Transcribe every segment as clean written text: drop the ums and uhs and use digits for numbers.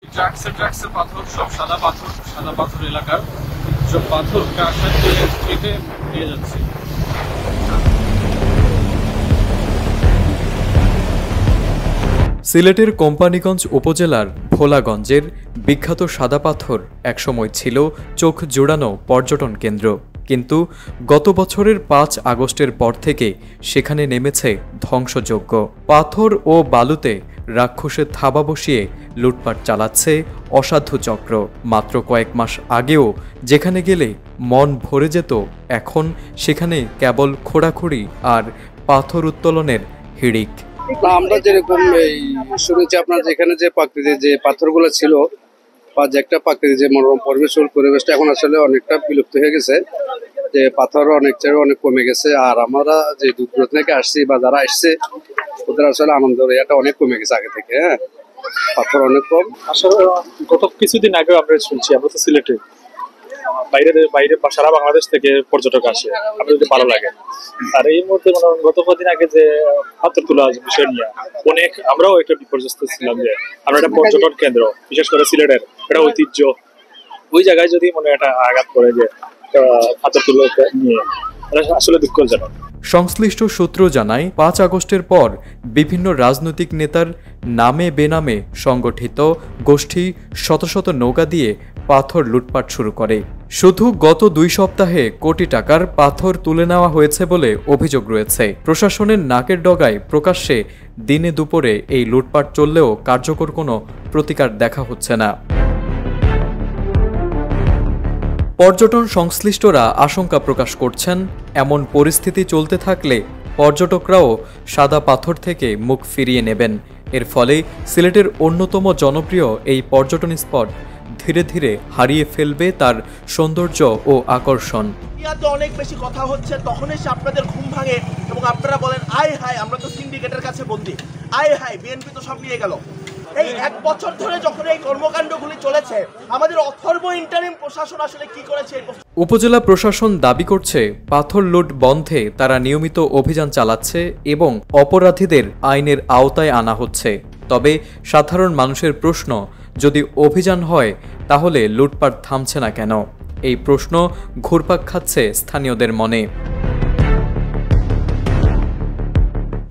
ট্রাক্সে ট্রাক্সে পাথর, সব সাদা পাথর এলাকার সব পাথর ট্রাক্টর দিয়ে কেটে নিয়ে যাচ্ছে। সিলেটের কোম্পানীগঞ্জ উপজেলার ভোলাগঞ্জের বিখ্যাত সাদা পাথর একসময় ছিল চোখ জোড়ানো পর্যটন কেন্দ্র, কিন্তু গত বছরের ৫ আগস্টের পর থেকে সেখানে নেমেছে ধ্বংসযজ্ঞ। পাথর ও বালুতে রাক্ষসের থাবা বসিয়ে লুটপাট চালাচ্ছে অসাধু চক্র। মাত্র কয়েক মাস আগেও যেখানে গেলে মন ভরে যেত, এখন সেখানে কেবল খোঁড়াখুড়ি আর পাথর উত্তোলনের হিড়িক। আমরা যেরকম এই শুনেছি, আপনার যেখানে যে প্রাকৃতিক যে পাথরগুলো ছিল বা যে একটা প্রাকৃতিক যে মনোরম পরিবেশটা এখন আসলে অনেকটা বিলুপ্ত হয়ে গেছে, যে পাথর অনেক কমে গেছে। আর আমরা যে দূর থেকে আসছি বা যারা আসছে ওদের আসলে আনন্দ এটা অনেক কমে গেছে আগে থেকে। হ্যাঁ, পাথর অনেক কম। আসলে গত কিছুদিন আগে আমরা শুনছি, আমরা তো সিলেটে বাইরে সারা বাংলাদেশ থেকে পর্যটক আসে, আমাদের ভালো লাগে। আর এই মুহূর্তে গত কদিন আগে যে পাথর তোলা বিষয় নিয়ে আমরাও একটা বিপর্যস্ত ছিলাম, যে আমরা একটা পর্যটন কেন্দ্র, বিশেষ করে সিলেটের একটা ঐতিহ্য, ওই জায়গায় যদি একটা আঘাত করে যে পাথর তুলা নিয়ে, আসলে দুঃখজনক। সংশ্লিষ্ট সূত্র জানায়, ৫ আগস্টের পর বিভিন্ন রাজনৈতিক নেতার নামে বেনামে সংগঠিত গোষ্ঠী শত শত নৌকা দিয়ে পাথর লুটপাট শুরু করে। শুধু গত ২ সপ্তাহে কোটি টাকার পাথর তুলে নেওয়া হয়েছে বলে অভিযোগ রয়েছে। প্রশাসনের নাকের ডগায় প্রকাশ্যে দিনে দুপুরে এই লুটপাট চললেও কার্যকর কোনো প্রতিকার দেখা হচ্ছে না। পর্যটন সংশ্লিষ্টরা আশঙ্কা প্রকাশ করছেন, এমন পরিস্থিতি চলতে থাকলে পর্যটকরাও সাদা পাথর থেকে মুখ ফিরিয়ে নেবেন। এর ফলে সিলেটের অন্যতম জনপ্রিয় এই পর্যটন স্পট ধীরে ধীরে হারিয়ে ফেলবে তার সৌন্দর্য ও আকর্ষণ। অনেক বেশি কথা হচ্ছে, তখন এসে আপনাদের ঘুম ভাঙে এবং আপনারা বলেন, আয় হায় আমরা তো সিন্ডিকেটের কাছে বন্দী, আয় হায় বিএনপি তো সব নিয়ে গেল। এই ১ বছর ধরে যখন এই কর্মকাণ্ডগুলি চলেছে, আমাদের অথর্ব ইন্টারিম প্রশাসন আসলে কি করেছে? উপজেলা প্রশাসন দাবি করছে, পাথর লুট বন্ধে তারা নিয়মিত অভিযান চালাচ্ছে এবং অপরাধীদের আইনের আওতায় আনা হচ্ছে। তবে সাধারণ মানুষের প্রশ্ন, যদি অভিযান হয় তাহলে লুটপাট থামছে না কেন? এই প্রশ্ন ঘুরপাক খাচ্ছে স্থানীয়দের মনে।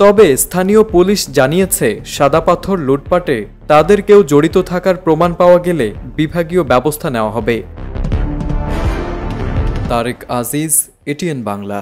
তবে স্থানীয় পুলিশ জানিয়েছে, সাদা পাথর লুটপাটে তাদের কেউ জড়িত থাকার প্রমাণ পাওয়া গেলে বিভাগীয় ব্যবস্থা নেওয়া হবে। তারেক আজিজ, এটিএন বাংলা।